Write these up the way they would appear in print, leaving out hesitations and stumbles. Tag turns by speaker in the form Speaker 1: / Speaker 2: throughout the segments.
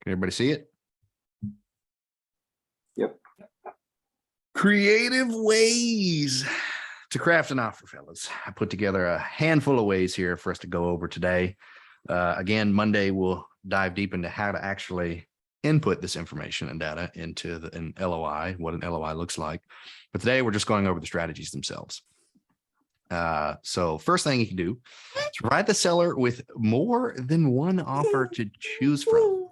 Speaker 1: Can everybody see it?
Speaker 2: Yep.
Speaker 1: Creative ways to craft an offer, fellas. I put together a handful of ways here for us to go over today. Again, Monday we'll dive deep into how to actually input this information and data into an LOI, what an LOI looks like. But today we're just going over the strategies themselves. So first thing you can do is provide the seller with more than one offer to choose from.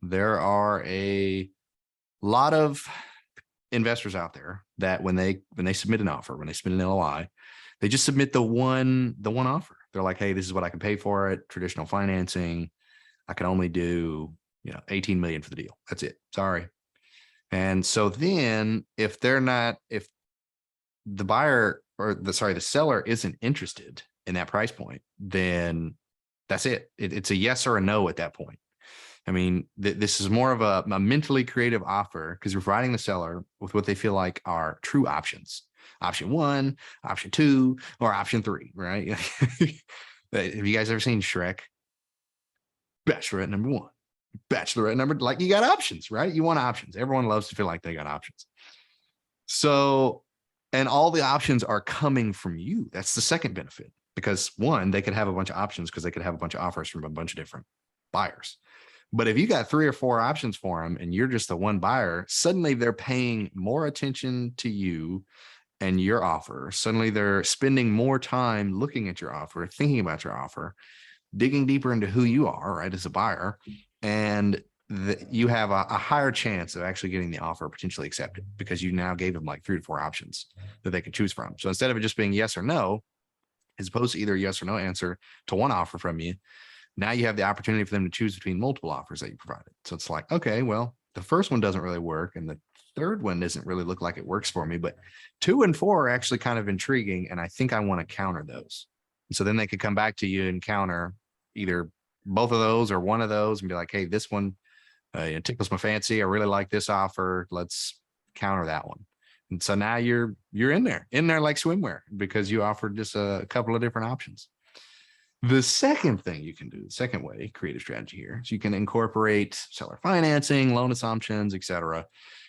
Speaker 1: There are a lot of investors out there that when they submit an offer, when they submit an LOI, they just submit the one offer. They're like, hey, this is what I can pay for it. Traditional financing. I can only do, 18 million for the deal. That's it. Sorry. And so then if the buyer or the seller isn't interested in that price point, then that's it. It's a yes or a no at that point. I mean, this is more of a mentally creative offer because you're providing the seller with what they feel like are true options. Option 1, option 2, or option 3, right? Have you guys ever seen Shrek? Bachelorette number 1, Bachelorette number, like you got options, right? You want options. Everyone loves to feel like they got options. So, and all the options are coming from you. That's the second benefit because one, they could have a bunch of options because they could have a bunch of offers from a bunch of different buyers. But if you got 3 or 4 options for them and you're just the one buyer, suddenly they're paying more attention to you and your offer. Suddenly they're spending more time looking at your offer, thinking about your offer, digging deeper into who you are, right, as a buyer. And you have a higher chance of actually getting the offer potentially accepted because you now gave them like 3 to 4 options that they could choose from. So instead of it just being yes or no, as opposed to either yes or no answer to one offer from you, now you have the opportunity for them to choose between multiple offers that you provided. So it's like, okay, well, the first one doesn't really work. And the third one doesn't really look like it works for me, but 2 and 4 are actually kind of intriguing. And I think I want to counter those. And so then they could come back to you and counter either both of those or one of those and be like, hey, this one it tickles my fancy. I really like this offer. Let's counter that one. And so now you're in there like swimwear because you offered just a couple of different options. The second thing you can do, the second way, creative strategy here, is you can incorporate seller financing, loan assumptions, etc.,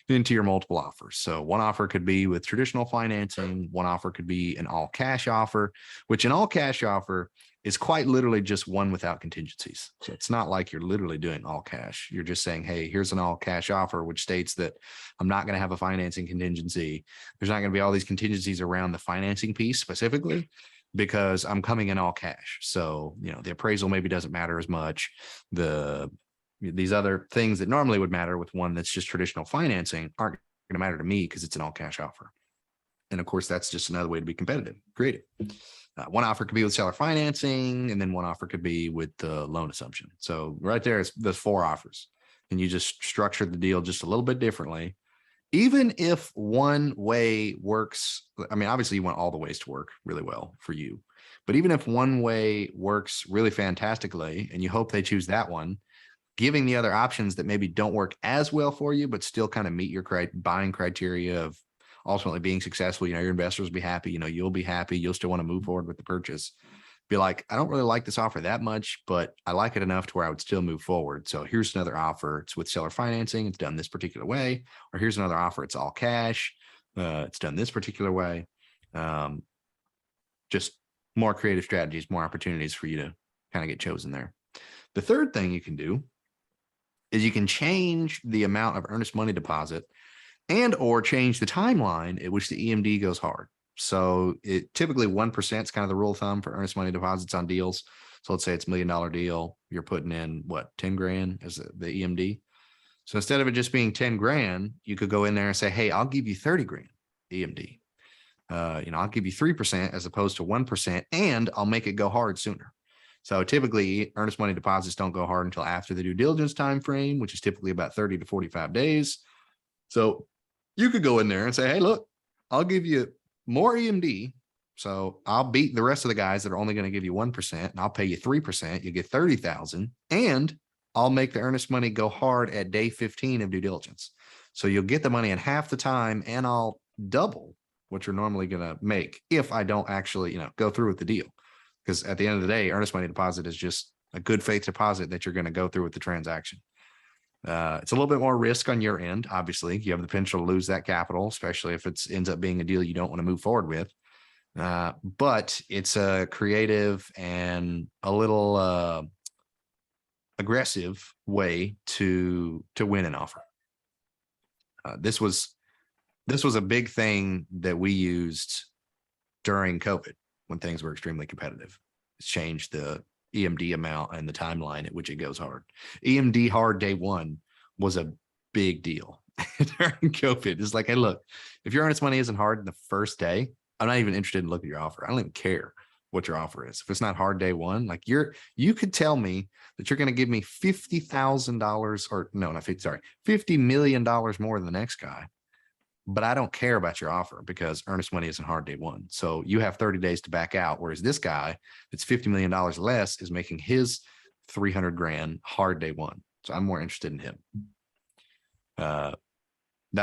Speaker 1: into your multiple offers. So one offer could be with traditional financing. One offer could be an all cash offer, which an all cash offer is quite literally just one without contingencies. So it's not like you're literally doing all cash. You're just saying, hey, here's an all cash offer, which states that I'm not going to have a financing contingency. There's not going to be all these contingencies around the financing piece specifically, because I'm coming in all cash. So, the appraisal maybe doesn't matter as much. These other things that normally would matter with one that's just traditional financing aren't going to matter to me because it's an all cash offer. And of course, that's just another way to be competitive, creative. One offer could be with seller financing, and then one offer could be with the loan assumption. So right there, there's 4 offers, and you just structure the deal just a little bit differently. Even if one way works, I mean, obviously you want all the ways to work really well for you, but even if one way works really fantastically and you hope they choose that one, giving the other options that maybe don't work as well for you, but still kind of meet your buying criteria of ultimately being successful, your investors will be happy, you'll be happy, you'll still want to move forward with the purchase. Be like, I don't really like this offer that much, but I like it enough to where I would still move forward. So here's another offer. It's with seller financing. It's done this particular way. Or here's another offer. It's all cash. It's done this particular way. Just more creative strategies, more opportunities for you to kind of get chosen there. The third thing you can do is you can change the amount of earnest money deposit and or change the timeline at which the EMD goes hard. So it typically 1% is kind of the rule of thumb for earnest money deposits on deals. So let's say it's $1 million deal. You're putting in what, 10 grand as the EMD. So instead of it just being 10 grand, you could go in there and say, hey, I'll give you 30 grand EMD. I'll give you 3% as opposed to 1%, and I'll make it go hard sooner. So typically earnest money deposits don't go hard until after the due diligence time frame, which is typically about 30 to 45 days. So you could go in there and say, hey, look, I'll give you more EMD. So I'll beat the rest of the guys that are only going to give you 1%, and I'll pay you 3%. You get 30,000, and I'll make the earnest money go hard at day 15 of due diligence. So you'll get the money in half the time, and I'll double what you're normally going to make if I don't actually, go through with the deal. Because at the end of the day, earnest money deposit is just a good faith deposit that you're going to go through with the transaction. It's a little bit more risk on your end. Obviously, you have the potential to lose that capital, especially if it ends up being a deal you don't want to move forward with. But it's a creative and a little aggressive way to win an offer. This was a big thing that we used during COVID when things were extremely competitive. It's changed the EMD amount and the timeline at which it goes hard. EMD hard day one was a big deal during COVID. It's like, hey, look, if your earnest money isn't hard the first day, I'm not even interested in looking at your offer. I don't even care what your offer is. If it's not hard day one, like you could tell me that you're going to give me $50,000 or no, not 50, sorry, $50 million more than the next guy. But I don't care about your offer because earnest money isn't hard day one. So you have 30 days to back out. Whereas this guy that's $50 million less is making his 300 grand hard day one. So I'm more interested in him. That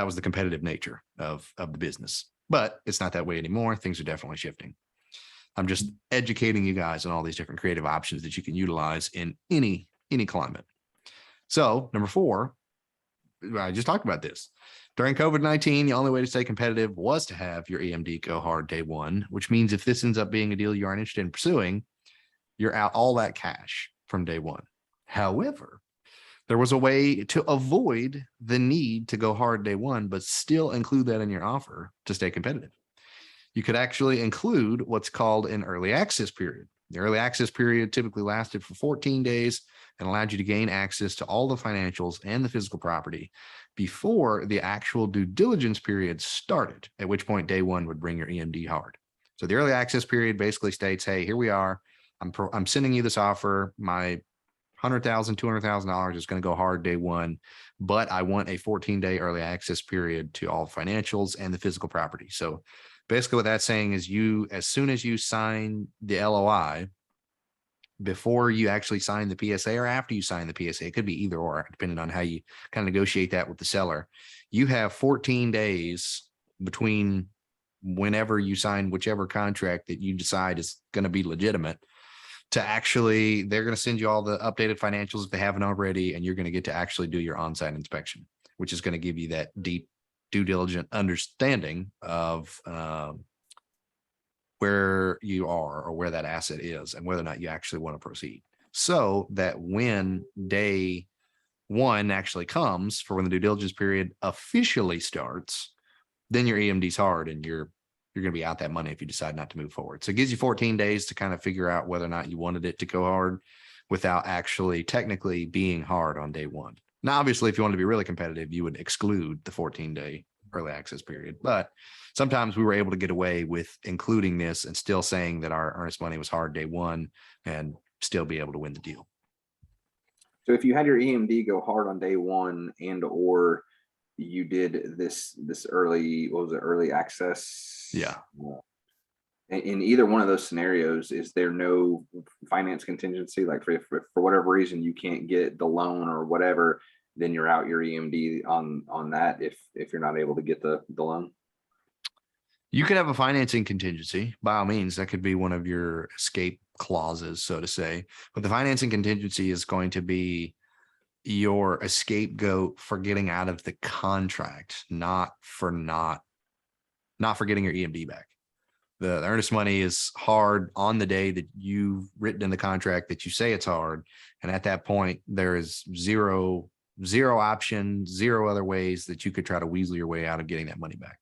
Speaker 1: was the competitive nature of the business, but it's not that way anymore. Things are definitely shifting. I'm just educating you guys on all these different creative options that you can utilize in any climate. So number 4, I just talked about this. During COVID-19, the only way to stay competitive was to have your EMD go hard day one, which means if this ends up being a deal you aren't interested in pursuing, you're out all that cash from day one. However, there was a way to avoid the need to go hard day one, but still include that in your offer to stay competitive. You could actually include what's called an early access period. The early access period typically lasted for 14 days and allowed you to gain access to all the financials and the physical property before the actual due diligence period started, at which point day one would bring your EMD hard. So the early access period basically states, hey, here we are. I'm sending you this offer. My $100,000, $200,000 is going to go hard day one, but I want a 14-day early access period to all financials and the physical property. So basically what that's saying is as soon as you sign the LOI, before you actually sign the PSA or after you sign the PSA, it could be either or, depending on how you kind of negotiate that with the seller. You have 14 days between whenever you sign whichever contract that you decide is going to be legitimate to actually, they're going to send you all the updated financials if they haven't already, and you're going to get to actually do your on-site inspection, which is going to give you that deep due diligent understanding of where you are or where that asset is and whether or not you actually want to proceed. So that when day one actually comes for when the due diligence period officially starts, then your EMD's hard and you're going to be out that money if you decide not to move forward. So it gives you 14 days to kind of figure out whether or not you wanted it to go hard without actually technically being hard on day one. Now, obviously, if you want to be really competitive, you would exclude the 14-day early access period, but sometimes we were able to get away with including this and still saying that our earnest money was hard day one and still be able to win the deal.
Speaker 2: So if you had your EMD go hard on day one and or you did this early, what was it, early access?
Speaker 1: Yeah.
Speaker 2: In either one of those scenarios, is there no finance contingency? Like for whatever reason you can't get the loan or whatever, then you're out your EMD on that if you're not able to get the loan?
Speaker 1: You could have a financing contingency. By all means, that could be one of your escape clauses, so to say. But the financing contingency is going to be your scapegoat for getting out of the contract, not for getting your EMD back. The earnest money is hard on the day that you've written in the contract that you say it's hard. And at that point, there is zero option, zero other ways that you could try to weasel your way out of getting that money back.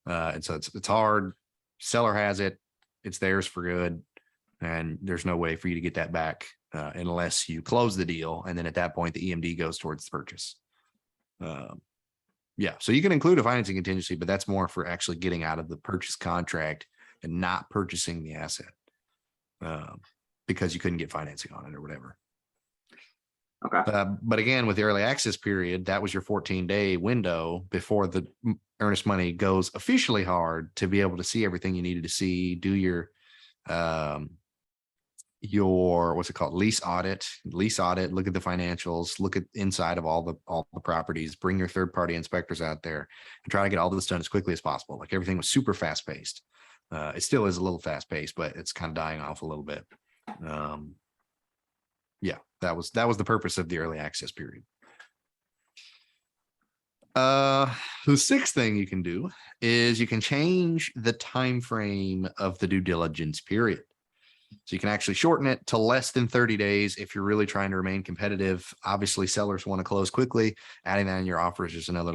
Speaker 1: And so it's hard. Seller has it. It's theirs for good. And there's no way for you to get that back unless you close the deal. And then at that point, the EMD goes towards the purchase. Yeah. So you can include a financing contingency, but that's more for actually getting out of the purchase contract and not purchasing the asset because you couldn't get financing on it or whatever.
Speaker 2: Okay.
Speaker 1: But again, with the early access period, that was your 14-day window before the earnest money goes officially hard to be able to see everything you needed to see, do your what's it called, lease audit, look at the financials, look at inside of all the properties, bring your third-party inspectors out there and try to get all this done as quickly as possible. Like everything was super fast-paced. It still is a little fast-paced, but it's kind of dying off a little bit. Yeah, that was the purpose of the early access period. The sixth thing you can do is you can change the time frame of the due diligence period. So you can actually shorten it to less than 30 days if you're really trying to remain competitive. Obviously, sellers want to close quickly. Adding that in your offer is just another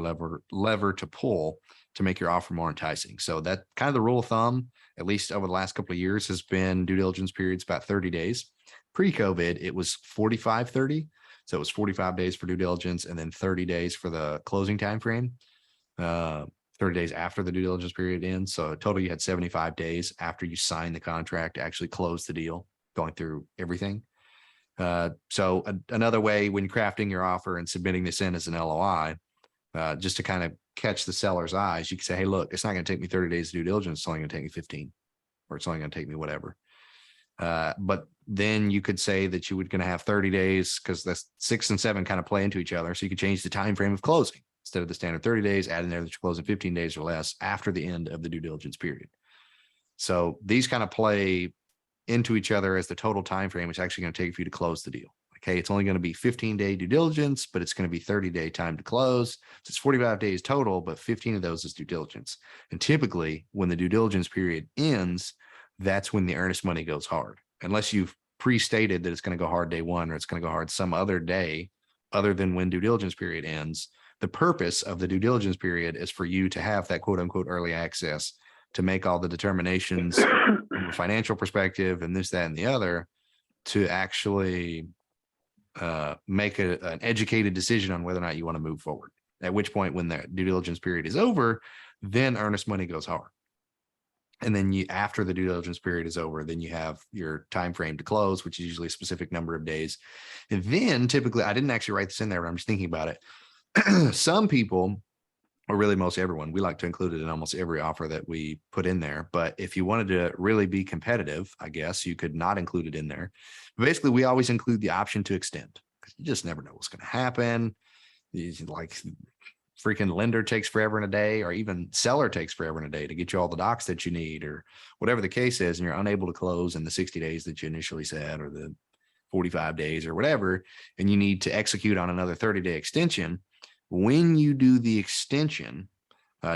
Speaker 1: lever to pull to make your offer more enticing. So that kind of the rule of thumb, at least over the last couple of years, has been due diligence periods about 30 days. Pre-COVID, it was 45-30. So it was 45 days for due diligence and then 30 days for the closing time frame. 30 days after the due diligence period ends. So total, you had 75 days after you sign the contract to actually close the deal, going through everything. So another way when crafting your offer and submitting this in as an LOI, just to kind of catch the seller's eyes, you can say, hey, look, it's not going to take me 30 days to due diligence. It's only going to take me 15, or it's only going to take me whatever. But then you could say that you were going to have 30 days because that's 6 and 7 kind of play into each other. So you could change the time frame of closing. Instead of the standard 30 days, add in there that you're closing 15 days or less after the end of the due diligence period. So these kind of play into each other as the total time frame it's actually going to take for you to close the deal. Okay, it's only going to be 15-day due diligence, but it's going to be 30-day time to close. So it's 45 days total, but 15 of those is due diligence. And typically, when the due diligence period ends, that's when the earnest money goes hard. Unless you've pre-stated that it's going to go hard day one or it's going to go hard some other day other than when due diligence period ends. The purpose of the due diligence period is for you to have that quote unquote early access to make all the determinations from a financial perspective and this, that, and the other to actually make an educated decision on whether or not you want to move forward. At which point, when the due diligence period is over, then earnest money goes hard. And then you, after the due diligence period is over, then you have your time frame to close, which is usually a specific number of days. And then typically, I didn't actually write this in there, but I'm just thinking about it. Some people, or really most everyone, we like to include it in almost every offer that we put in there. But if you wanted to really be competitive, I guess you could not include it in there. But basically, we always include the option to extend because you just never know what's going to happen. Like freaking lender takes forever in a day, or even seller takes forever in a day to get you all the docs that you need, or whatever the case is, and you're unable to close in the 60 days that you initially said, or the 45 days or whatever, and you need to execute on another 30-day extension. When you do the extension,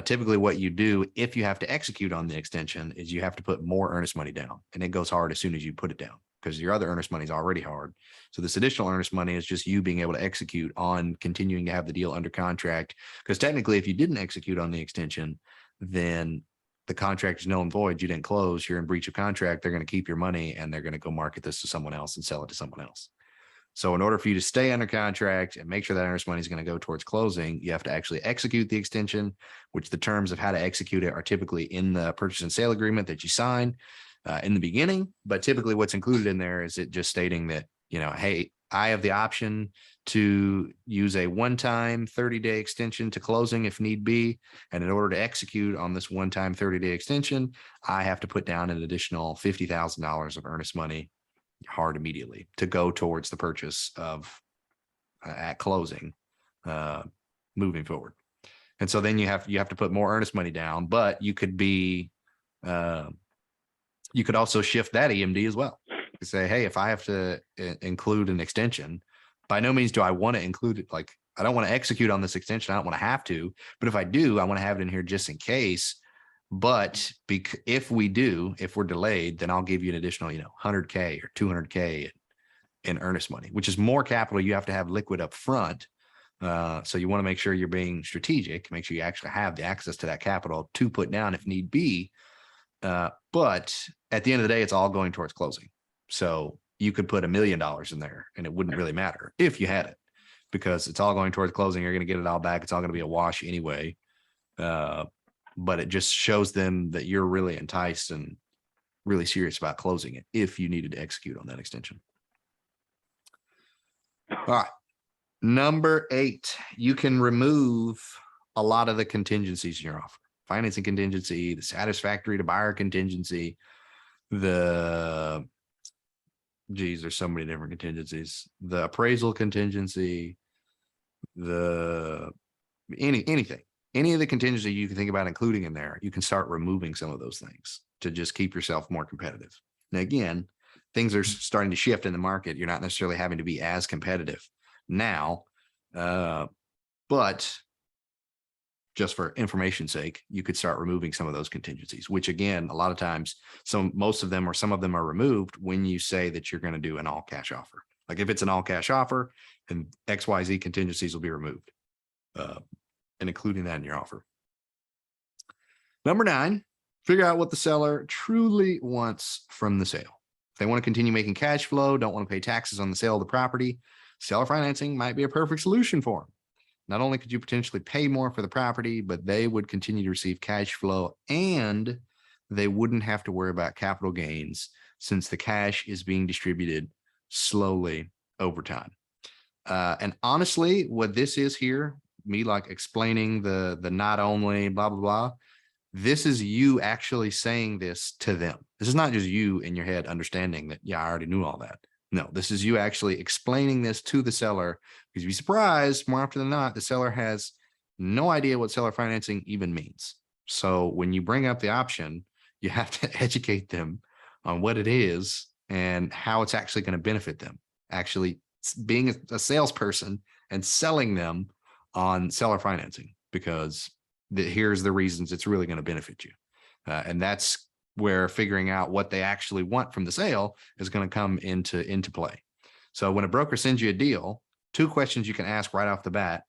Speaker 1: typically what you do if you have to execute on the extension is you have to put more earnest money down, and it goes hard as soon as you put it down because your other earnest money is already hard. So this additional earnest money is just you being able to execute on continuing to have the deal under contract. Because technically, if you didn't execute on the extension, then the contract is null and void. You didn't close. You're in breach of contract. They're going to keep your money and they're going to go market this to someone else and sell it to someone else. So in order for you to stay under contract and make sure that earnest money is going to go towards closing, you have to actually execute the extension, which the terms of how to execute it are typically in the purchase and sale agreement that you sign in the beginning. But typically what's included in there is it just stating that, you know, hey, I have the option to use a one-time 30-day extension to closing if need be. And in order to execute on this one-time 30-day extension, I have to put down an additional $50,000 of earnest money hard immediately to go towards the purchase of at closing moving forward. And so then you have to put more earnest money down, but you could be you could also shift that EMD as well. You say, hey, if I have to include an extension, by no means do I want to include it. Like, I don't want to execute on this extension. I don't want to have to, but if I do, I want to have it in here just in case. But if we're delayed, then I'll give you an additional, $100K or $200K in earnest money, which is more capital you have to have liquid up front. So you want to make sure you're being strategic, make sure you actually have the access to that capital to put down if need be. But at the end of the day, it's all going towards closing. So you could put $1 million in there and it wouldn't really matter if you had it, because it's all going towards closing. You're going to get it all back. It's all going to be a wash anyway. But it just shows them that you're really enticed and really serious about closing it if you needed to execute on that extension. All right. Number 8, you can remove a lot of the contingencies in your offer. Financing contingency, the satisfactory to buyer contingency, there's so many different contingencies, the appraisal contingency, anything. Any of the contingency you can think about including in there, you can start removing some of those things to just keep yourself more competitive. Now, again, things are starting to shift in the market. You're not necessarily having to be as competitive now, but just for information's sake, you could start removing some of those contingencies, which again, a lot of times, most of them or some of them are removed when you say that you're going to do an all cash offer. Like if it's an all cash offer, then XYZ contingencies will be removed, and including that in your offer. Number 9, figure out what the seller truly wants from the sale. If they want to continue making cash flow, don't want to pay taxes on the sale of the property, seller financing might be a perfect solution for them. Not only could you potentially pay more for the property, but they would continue to receive cash flow and they wouldn't have to worry about capital gains since the cash is being distributed slowly over time. And honestly, what this is here, me like explaining the not only blah, blah, blah, this is you actually saying this to them. This is not just you in your head understanding that, yeah, I already knew all that. No, this is you actually explaining this to the seller, because you'd be surprised more often than not, the seller has no idea what seller financing even means. So when you bring up the option, you have to educate them on what it is and how it's actually going to benefit them. Actually being a salesperson and selling them on seller financing, because here's the reasons it's really going to benefit you. And that's where figuring out what they actually want from the sale is going to come into play. So when a broker sends you a deal, 2 questions you can ask right off the bat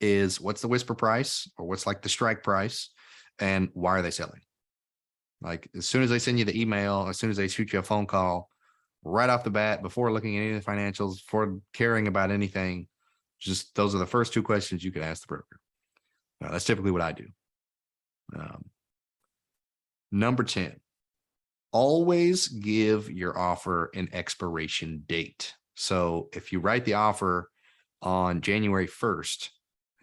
Speaker 1: is, what's the whisper price, or what's like the strike price, and why are they selling? Like as soon as they send you the email, as soon as they shoot you a phone call, right off the bat, before looking at any of the financials, before caring about anything, just those are the first 2 questions you can ask the broker. That's typically what I do. Number 10, always give your offer an expiration date. So if you write the offer on January 1st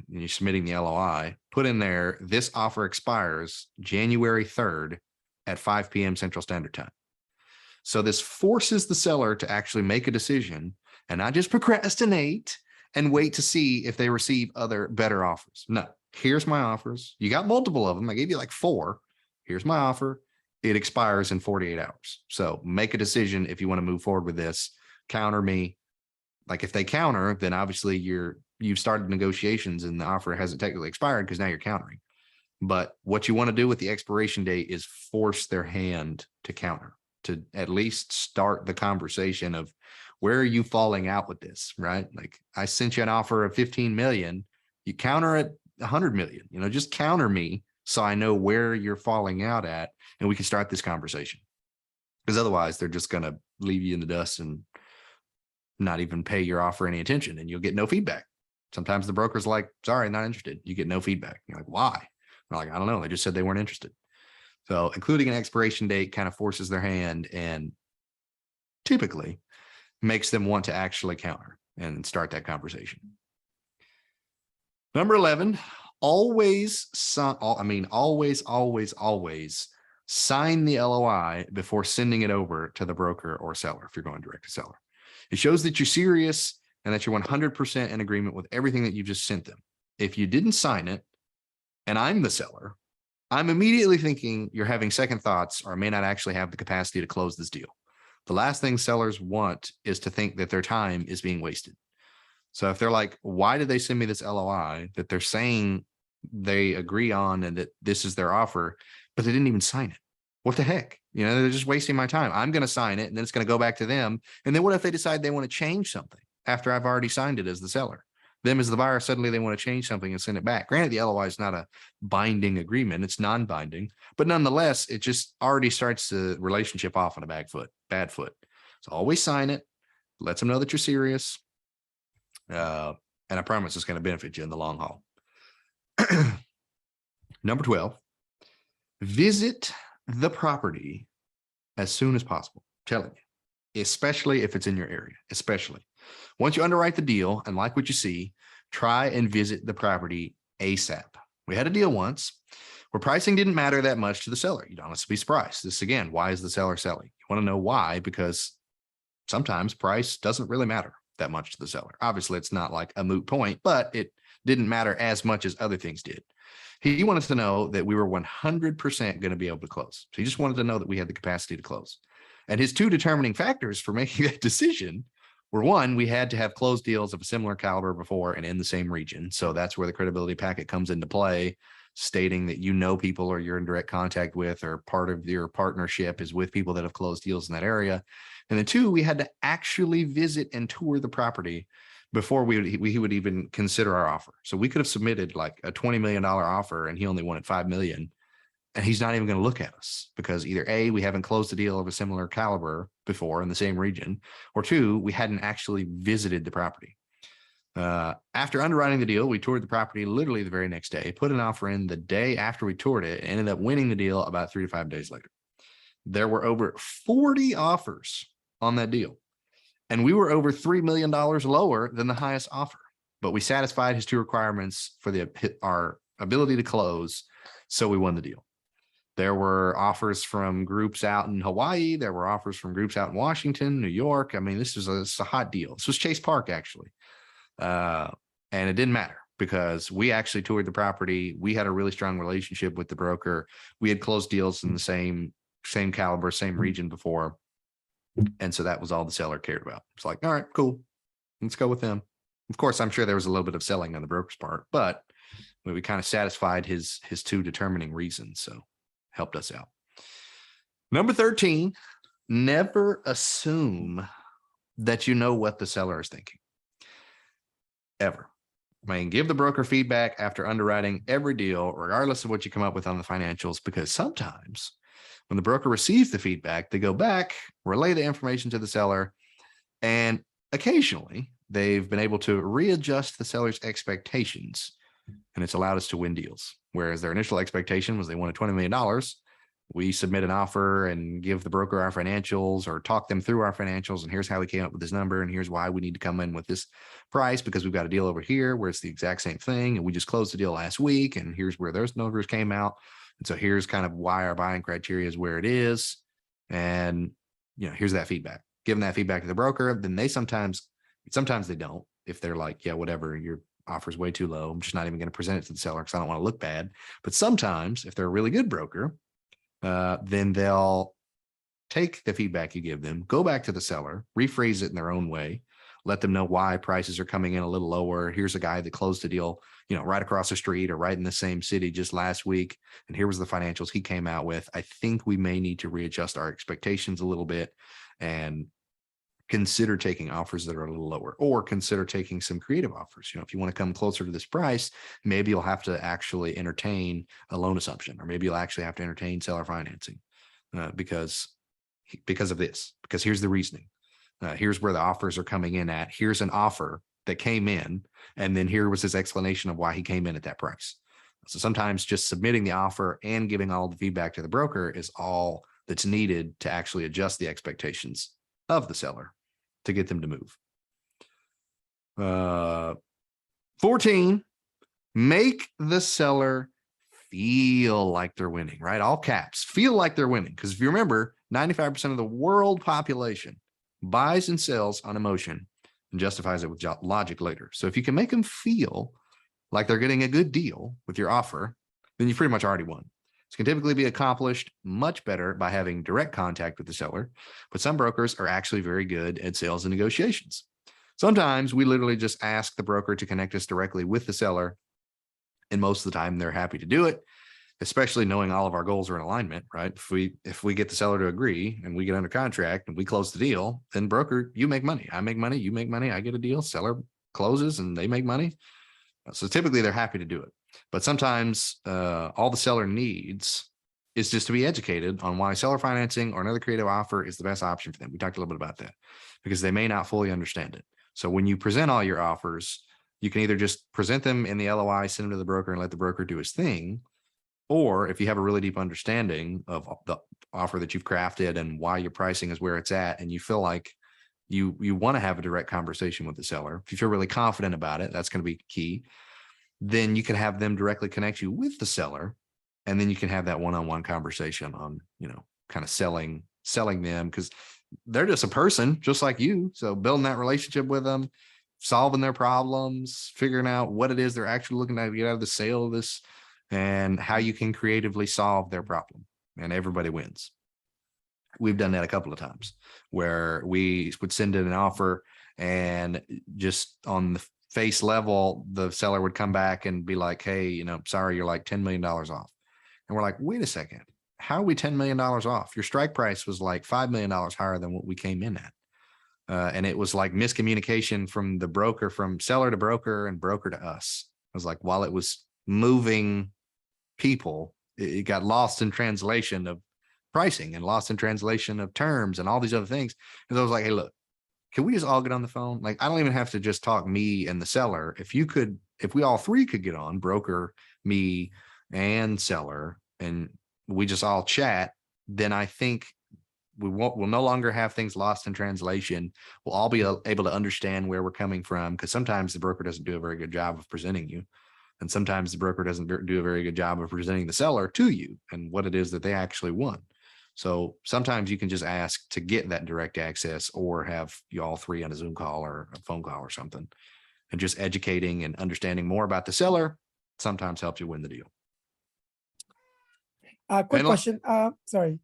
Speaker 1: and you're submitting the LOI, put in there, this offer expires January 3rd at 5 p.m. Central Standard Time. So this forces the seller to actually make a decision and not just procrastinate and wait to see if they receive other better offers. No, here's my offers. You got multiple of them. I gave you like 4. Here's my offer. It expires in 48 hours. So make a decision if you want to move forward with this. Counter me. Like if they counter, then obviously you've started negotiations and the offer hasn't technically expired because now you're countering. But what you want to do with the expiration date is force their hand to counter, to at least start the conversation of, where are you falling out with this, right? Like I sent you an offer of 15 million, you counter at 100 million, just counter me so I know where you're falling out at and we can start this conversation. Because otherwise they're just going to leave you in the dust and not even pay your offer any attention, and you'll get no feedback. Sometimes the broker's like, sorry, not interested. You get no feedback. You're like, why? They're like, I don't know. They just said they weren't interested. So including an expiration date kind of forces their hand and typically makes them want to actually counter and start that conversation. Number 11, always sign the LOI before sending it over to the broker or seller if you're going direct to seller. It shows that you're serious and that you're 100% in agreement with everything that you just sent them. If you didn't sign it and I'm the seller, I'm immediately thinking you're having second thoughts or may not actually have the capacity to close this deal. The last thing sellers want is to think that their time is being wasted. So if they're like, why did they send me this LOI that they're saying they agree on and that this is their offer, but they didn't even sign it? What the heck? They're just wasting my time. I'm going to sign it and then it's going to go back to them. And then what if they decide they want to change something after I've already signed it as the seller? Them as the buyer, suddenly they want to change something and send it back. Granted, the LOI is not a binding agreement. It's non-binding, but nonetheless, it just already starts the relationship off on a bad foot. So always sign it. Let them know that you're serious. And I promise it's going to benefit you in the long haul. Number 12, visit the property as soon as possible. I'm telling you, especially if it's in your area, especially. Once you underwrite the deal and like what you see, try and visit the property ASAP. We had a deal once where pricing didn't matter that much to the seller. You'd honestly be surprised. This again, why is the seller selling? You want to know why? Because sometimes price doesn't really matter that much to the seller. Obviously, it's not like a moot point, but it didn't matter as much as other things did. He wanted to know that we were 100% going to be able to close. So he just wanted to know that we had the capacity to close. And his 2 determining factors for making that decision were one, we had to have closed deals of a similar caliber before and in the same region. So that's where the credibility packet comes into play, stating that you know people or you're in direct contact with, or part of your partnership is with people that have closed deals in that area. And then two, we had to actually visit and tour the property before we would even consider our offer. So we could have submitted like a $20 million offer and he only wanted 5 million. And he's not even going to look at us because either A, we haven't closed a deal of a similar caliber before in the same region, or two, we hadn't actually visited the property. After underwriting the deal, we toured the property literally the very next day, put an offer in the day after we toured it, and ended up winning the deal about 3 to 5 days later. There were over 40 offers on that deal, and we were over $3 million lower than the highest offer, but we satisfied his two requirements for our ability to close, so we won the deal. There were offers from groups out in Hawaii. There were offers from groups out in Washington, New York. I mean, this was a hot deal. This was Chase Park, actually. And it didn't matter because we actually toured the property. We had a really strong relationship with the broker. We had closed deals in the same caliber, same region before. And so that was all the seller cared about. It's like, all right, cool. Let's go with them. Of course, I'm sure there was a little bit of selling on the broker's part, but we kind of satisfied his two determining reasons. So helped us out. Number 13, never assume that you know what the seller is thinking. Ever. I mean, give the broker feedback after underwriting every deal, regardless of what you come up with on the financials, because sometimes when the broker receives the feedback, they go back, relay the information to the seller, and occasionally they've been able to readjust the seller's expectations, and it's allowed us to win deals. Whereas their initial expectation was they wanted $20 million. We submit an offer and give the broker our financials or talk them through our financials. And here's how we came up with this number. And here's why we need to come in with this price because we've got a deal over here where it's the exact same thing. And we just closed the deal last week. And here's where those numbers came out. And so here's kind of why our buying criteria is where it is. And, here's that feedback. Giving that feedback to the broker, then they sometimes they don't. If they're like, yeah, whatever, your offer's way too low, I'm just not even going to present it to the seller because I don't want to look bad. But sometimes if they're a really good broker, then they'll take the feedback you give them, go back to the seller, rephrase it in their own way, let them know why prices are coming in a little lower. Here's a guy that closed a deal, right across the street or right in the same city just last week. And here was the financials he came out with. I think we may need to readjust our expectations a little bit and consider taking offers that are a little lower, or consider taking some creative offers. If you want to come closer to this price, maybe you'll have to actually entertain a loan assumption, or maybe you'll actually have to entertain seller financing because of this, because here's the reasoning. Here's where the offers are coming in at. Here's an offer that came in, and then here was his explanation of why he came in at that price. So sometimes just submitting the offer and giving all the feedback to the broker is all that's needed to actually adjust the expectations of the seller to get them to move. 14, make the seller feel like they're winning, right? All caps, feel like they're winning. Because if you remember, 95% of the world population buys and sells on emotion and justifies it with logic later. So if you can make them feel like they're getting a good deal with your offer, then you pretty much already won. This can typically be accomplished much better by having direct contact with the seller, but some brokers are actually very good at sales and negotiations. Sometimes we literally just ask the broker to connect us directly with the seller, and most of the time they're happy to do it, especially knowing all of our goals are in alignment, right? If we get the seller to agree and we get under contract and we close the deal, then broker, you make money, I make money, you make money, I get a deal, seller closes and they make money. So typically they're happy to do it. But sometimes all the seller needs is just to be educated on why seller financing or another creative offer is the best option for them. We talked a little bit about that because they may not fully understand it. So when you present all your offers, you can either just present them in the LOI, send them to the broker and let the broker do his thing. Or if you have a really deep understanding of the offer that you've crafted and why your pricing is where it's at, and you feel like you want to have a direct conversation with the seller, if you feel really confident about it, that's going to be key. Then you can have them directly connect you with the seller. And then you can have that one-on-one conversation on, kind of selling them, because they're just a person just like you. So building that relationship with them, solving their problems, figuring out what it is they're actually looking to get out of the sale of this, and how you can creatively solve their problem, and everybody wins. We've done that a couple of times where we would send in an offer And just on the face level, the seller would come back and be like, hey, sorry, you're like $10 million off. And we're like, wait a second, how are we $10 million off? Your strike price was like $5 million higher than what we came in at. And it was like miscommunication from the broker, from seller to broker and broker to us. It was like, while it was moving people, it got lost in translation of pricing and lost in translation of terms and all these other things. And I was like, hey, look, can we just all get on the phone? Like, I don't even have to just talk me and the seller. If we all three could get on, broker, me, and seller, and we just all chat, then I think we'll no longer have things lost in translation. We'll all be able to understand where we're coming from, because sometimes the broker doesn't do a very good job of presenting you. And sometimes the broker doesn't do a very good job of presenting the seller to you and what it is that they actually want. So sometimes you can just ask to get that direct access, or have you all three on a Zoom call or a phone call or something, and just educating and understanding more about the seller sometimes helps you win the deal.
Speaker 3: Quick
Speaker 1: Manla?
Speaker 3: question. Sorry.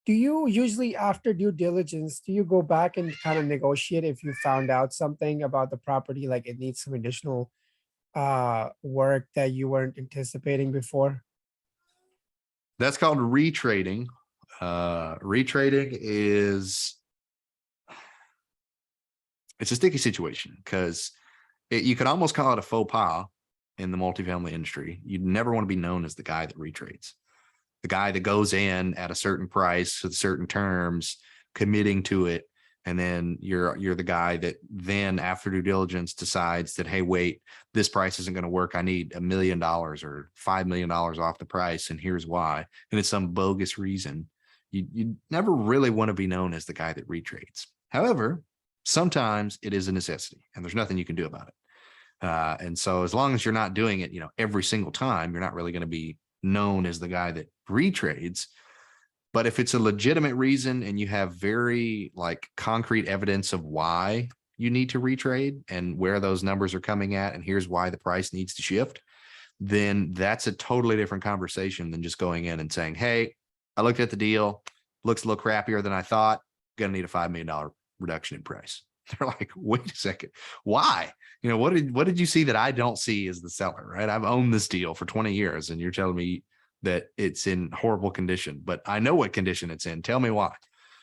Speaker 3: Do you usually, after due diligence, do you go back and kind of negotiate if you found out something about the property, like it needs some additional work that you weren't anticipating before?
Speaker 1: That's called retrading. Retrading is, it's a sticky situation, because you could almost call it a faux pas in the multifamily industry. You'd never want to be known as the guy that retrades, the guy that goes in at a certain price with certain terms, committing to it. And then you're the guy that then, after due diligence, decides that, hey, wait, this price isn't going to work. I need $1 million or $5 million off the price, and here's why. And it's some bogus reason. You never really want to be known as the guy that retrades. However, sometimes it is a necessity, and there's nothing you can do about it. And so as long as you're not doing it, every single time, you're not really going to be known as the guy that retrades. But if it's a legitimate reason and you have very concrete evidence of why you need to retrade and where those numbers are coming at, and here's why the price needs to shift, then that's a totally different conversation than just going in and saying, hey, I looked at the deal, looks a little crappier than I thought, gonna need a $5 million reduction in price. They're like, wait a second, why? What did you see that I don't see as the seller, right? I've owned this deal for 20 years and you're telling me that it's in horrible condition, but I know what condition it's in. Tell me why.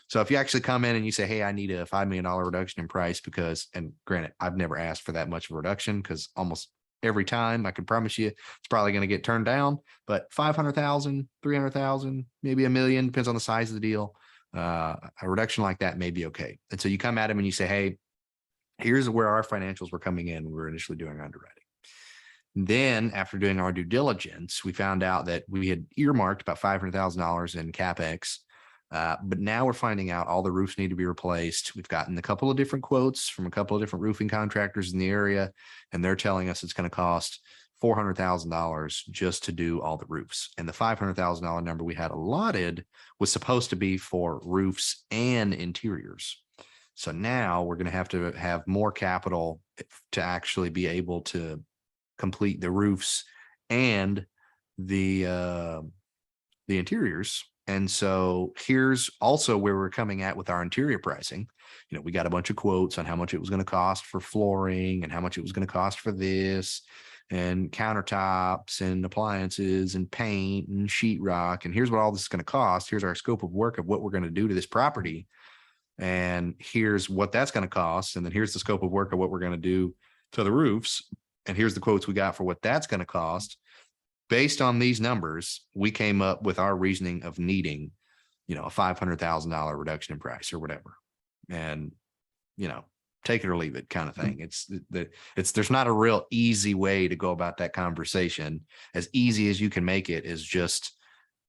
Speaker 1: So if you actually come in and you say, hey, I need a $5 million reduction in price because, and granted, I've never asked for that much of a reduction, because almost every time I can promise you it's probably going to get turned down, but 500,000, 300,000, maybe $1 million, depends on the size of the deal. A reduction like that may be okay. And so you come at them and you say, hey, here's where our financials were coming in. We were initially doing underwriting. Then after doing our due diligence, we found out that we had earmarked about $500,000 in CapEx. But now we're finding out all the roofs need to be replaced. We've gotten a couple of different quotes from a couple of different roofing contractors in the area, and they're telling us it's going to cost $400,000 just to do all the roofs. And the $500,000 number we had allotted was supposed to be for roofs and interiors. So now we're going to have more capital to actually be able to complete the roofs and the interiors. And so here's also where we're coming at with our interior pricing. We got a bunch of quotes on how much it was going to cost for flooring and how much it was going to cost for this, and countertops and appliances and paint and sheetrock. And here's what all this is going to cost. Here's our scope of work of what we're going to do to this property. And here's what that's going to cost. And then here's the scope of work of what we're going to do to the roofs. And here's the quotes we got for what that's going to cost. Based on these numbers, we came up with our reasoning of needing, a $500,000 reduction in price or whatever. And, take it or leave it kind of thing. There's not a real easy way to go about that conversation. As easy as you can make it is just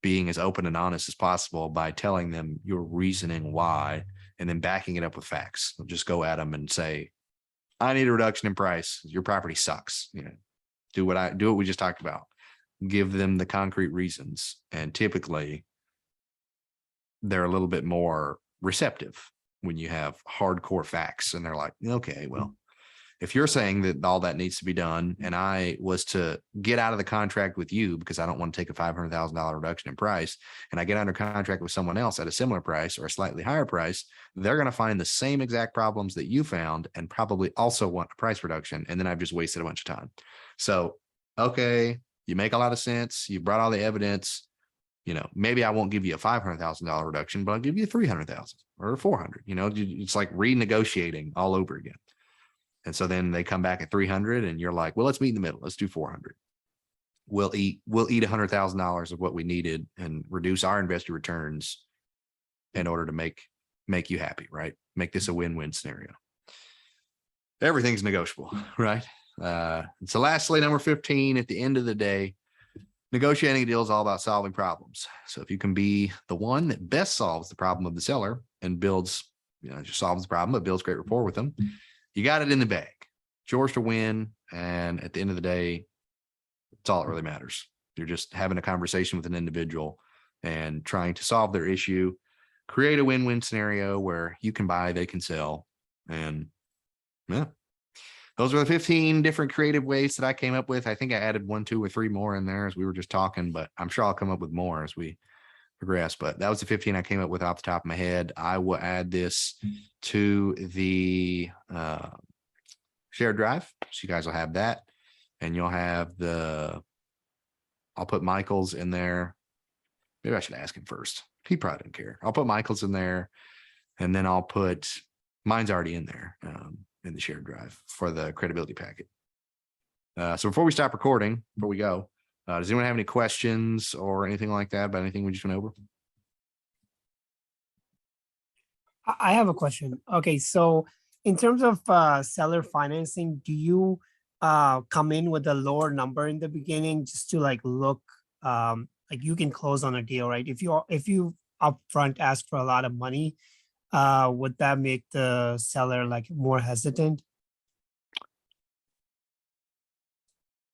Speaker 1: being as open and honest as possible by telling them your reasoning why, and then backing it up with facts. Just go at them and say, I need a reduction in price. Your property sucks. Do what we just talked about. Give them the concrete reasons. And typically they're a little bit more receptive when you have hardcore facts, and they're like, okay, well, If you're saying that all that needs to be done and I was to get out of the contract with you because I don't want to take a $500,000 reduction in price, and I get under contract with someone else at a similar price or a slightly higher price, they're going to find the same exact problems that you found and probably also want a price reduction. And then I've just wasted a bunch of time. So, okay, you make a lot of sense. You brought all the evidence. You know, maybe I won't give you a $500,000 reduction, but I'll give you 300,000 or 400. You know, it's like renegotiating all over again. And so then they come back at 300 and you're like, well, let's meet in the middle. Let's do 400. We'll eat $100,000 of what we needed and reduce our investor returns in order to make you happy, right? Make this a win-win scenario. Everything's negotiable, right? So lastly, number 15, at the end of the day, negotiating a deal is all about solving problems. So if you can be the one that best solves the problem of the seller and builds, just solves the problem, but builds great rapport with them, you got it in the bag. It's yours to win. And at the end of the day, it's all that really matters. You're just having a conversation with an individual and trying to solve their issue, create a win-win scenario where you can buy, they can sell. And yeah, those are the 15 different creative ways that I came up with. I think I added 1, 2, or 3 more in there as we were just talking, but I'm sure I'll come up with more as we progress. But that was the 15 I came up with off the top of my head. I will add this to the shared drive. So you guys will have that. And you'll have I'll put Michael's in there. Maybe I should ask him first. He probably didn't care. I'll put Michael's in there. And then I'll put, mine's already in there in the shared drive for the credibility packet. So before we stop recording, before we go, does anyone have any questions or anything like that about anything we just went over?
Speaker 3: I have a question. Okay, so in terms of seller financing, do you come in with a lower number in the beginning just to like look like you can close on a deal, right? If you upfront ask for a lot of money, would that make the seller like more hesitant?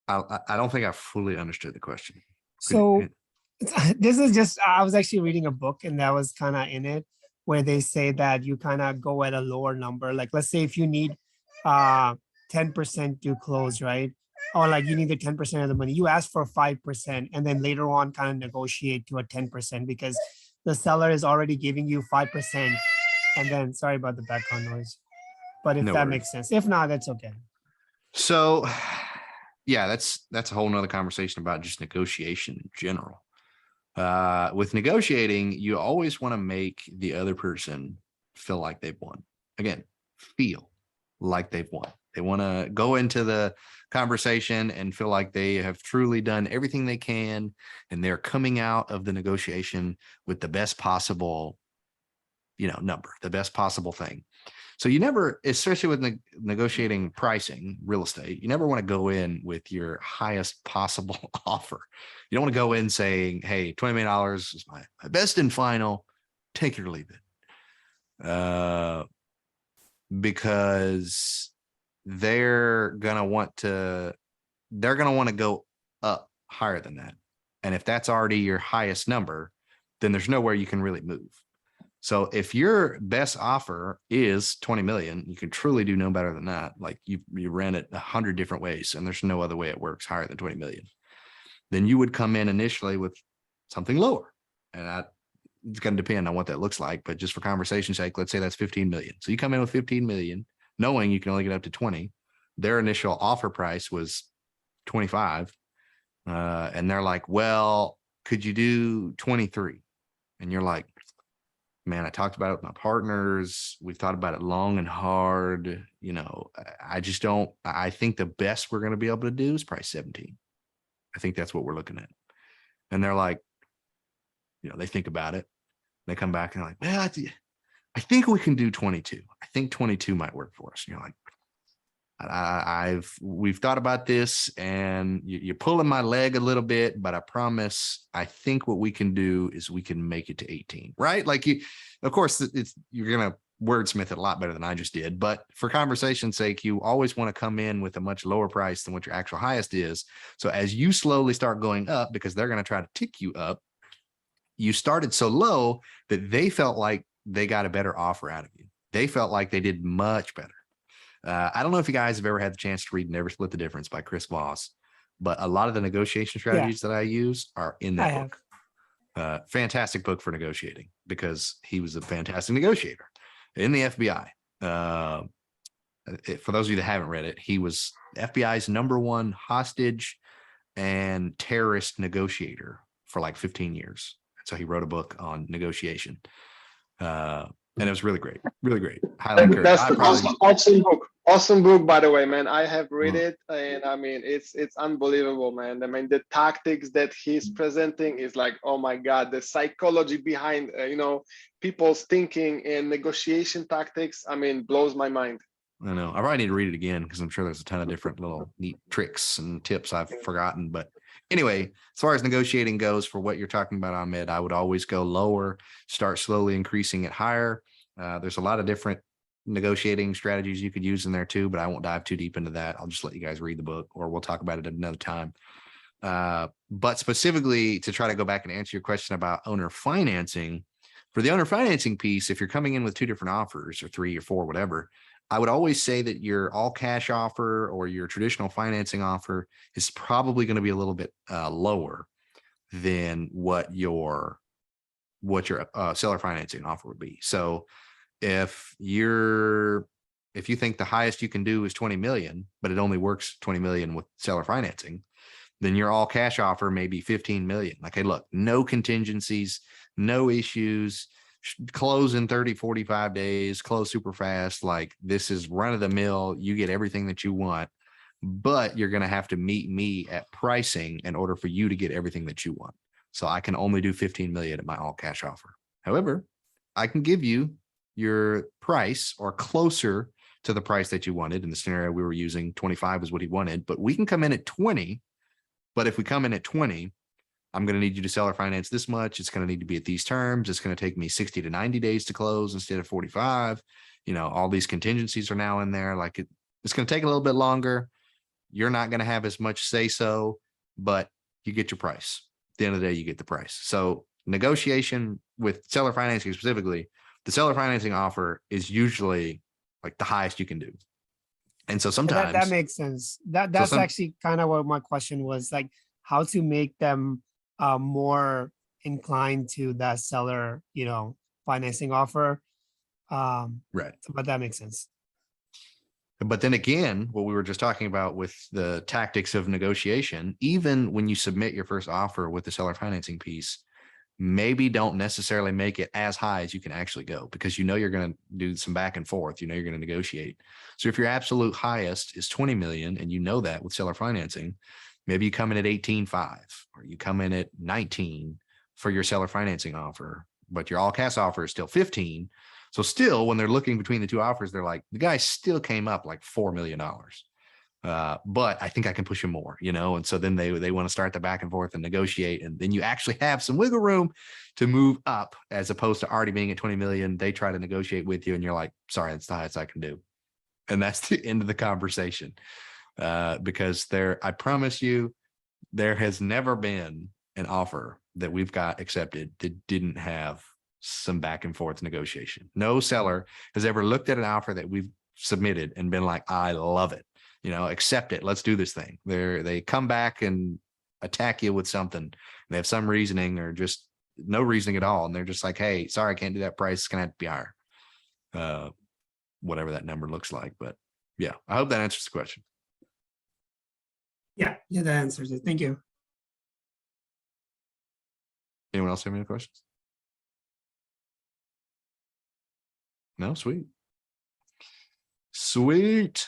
Speaker 1: I don't think I fully understood the question.
Speaker 3: So this is just, I was actually reading a book and that was kind of in it, where they say that you kind of go at a lower number. Like, let's say if you need 10% to close, right? Or like you need the 10% of the money, you ask for 5% and then later on kind of negotiate to a 10% because the seller is already giving you 5%. And then, sorry about the background noise, but if that makes sense. If not, that's okay.
Speaker 1: So yeah, that's a whole nother conversation about just negotiation in general. With negotiating, you always want to make the other person feel like they've won. Again, feel like they've won. They want to go into the conversation and feel like they have truly done everything they can, and they're coming out of the negotiation with the best possible, number, the best possible thing. So you never, especially with negotiating pricing, real estate, you never want to go in with your highest possible offer. You don't want to go in saying, hey, $20 million is my best and final, take it or leave it. Because they're going to want to go up higher than that. And if that's already your highest number, then there's nowhere you can really move. So if your best offer is 20 million, you can truly do no better than that. Like you ran it 100 different ways and there's no other way it works higher than 20 million. Then you would come in initially with something lower. And it's going to depend on what that looks like. But just for conversation's sake, let's say that's 15 million. So you come in with 15 million, knowing you can only get up to 20. Their initial offer price was 25. And they're like, well, could you do 23? And you're like, man, I talked about it with my partners. We've thought about it long and hard. I think the best we're going to be able to do is price 17. I think that's what we're looking at. And they're like, they think about it. They come back and they're like, well, I think we can do 22. I think 22 might work for us. And you're like, we've thought about this and you're pulling my leg a little bit, but I promise, I think what we can do is we can make it to 18, right? Like of course you're going to wordsmith it a lot better than I just did, but for conversation's sake, you always want to come in with a much lower price than what your actual highest is. So as you slowly start going up, because they're going to try to tick you up, you started so low that they felt like they got a better offer out of you. They felt like they did much better. I don't know if you guys have ever had the chance to read Never Split the Difference by Chris Voss, but a lot of the negotiation strategies that I use are in
Speaker 3: I
Speaker 1: that
Speaker 3: have.
Speaker 1: book. Fantastic book for negotiating because he was a fantastic negotiator in the FBI. For those of you that haven't read it, he was FBI's #1 hostage and terrorist negotiator for like 15 years. So he wrote a book on negotiation. And it was really great, really great. Highly encouraged.
Speaker 4: That's
Speaker 1: I
Speaker 4: the
Speaker 1: probably,
Speaker 4: awesome book, by the way, man. I have read
Speaker 1: Mm.
Speaker 4: it, and I mean, it's unbelievable, man. I mean, the tactics that he's presenting is like, oh my God, the psychology behind, people's thinking and negotiation tactics. I mean, blows my mind.
Speaker 1: I know I probably need to read it again because I'm sure there's a ton of different little neat tricks and tips I've forgotten. But anyway, as far as negotiating goes, for what you're talking about, Ahmed, I would always go lower, start slowly increasing it higher. There's a lot of different negotiating strategies you could use in there too, but I won't dive too deep into that. I'll just let you guys read the book, or we'll talk about it another time. But specifically to try to go back and answer your question about owner financing, for the owner financing piece, if you're coming in with 2 different offers or 3 or 4, whatever, I would always say that your all cash offer or your traditional financing offer is probably going to be a little bit lower than what your seller financing offer would be. So if you think the highest you can do is 20 million, but it only works 20 million with seller financing, then your all cash offer may be 15 million. Like, hey, look, no contingencies, no issues, close in 30, 45 days, close super fast. Like, this is run of the mill. You get everything that you want, but you're going to have to meet me at pricing in order for you to get everything that you want. So I can only do 15 million at my all cash offer. However, I can give you your price or closer to the price that you wanted. In the scenario we were using, 25 is what he wanted, but we can come in at 20. But if we come in at 20, I'm going to need you to seller finance this much. It's going to need to be at these terms. It's going to take me 60 to 90 days to close instead of 45. All these contingencies are now in there. Like, it's going to take a little bit longer. You're not going to have as much say so, but you get your price. At the end of the day, you get the price. So negotiation with seller financing specifically, the seller financing offer is usually like the highest you can do. And so sometimes
Speaker 3: That makes sense. That's actually kind of what my question was, like, how to make them more inclined to that seller, financing offer.
Speaker 1: Right.
Speaker 3: But that makes sense.
Speaker 1: But then again, what we were just talking about with the tactics of negotiation, even when you submit your first offer with the seller financing piece, maybe don't necessarily make it as high as you can actually go, because you're going to do some back and forth, you're going to negotiate. So if your absolute highest is 20 million and you know that with seller financing, maybe you come in at 18.5 or you come in at 19 for your seller financing offer, but your all cash offer is still 15. So still, when they're looking between the two offers, they're like, the guy still came up like $4 million. But I think I can push him more, and so then they want to start the back and forth and negotiate. And then you actually have some wiggle room to move up, as opposed to already being at 20 million. They try to negotiate with you and you're like, sorry, that's the highest I can do. And that's the end of the conversation. Because I promise you, there has never been an offer that we've got accepted that didn't have some back and forth negotiation. No seller has ever looked at an offer that we've submitted and been like, I love it. Accept it. Let's do this thing. They come back and attack you with something. They have some reasoning or just no reasoning at all. And they're just like, hey, sorry, I can't do that price. It's going to have to be higher. Whatever that number looks like. But yeah, I hope that answers the question.
Speaker 3: Yeah, that answers it. Thank you.
Speaker 1: Anyone else have any questions? No, sweet. Sweet.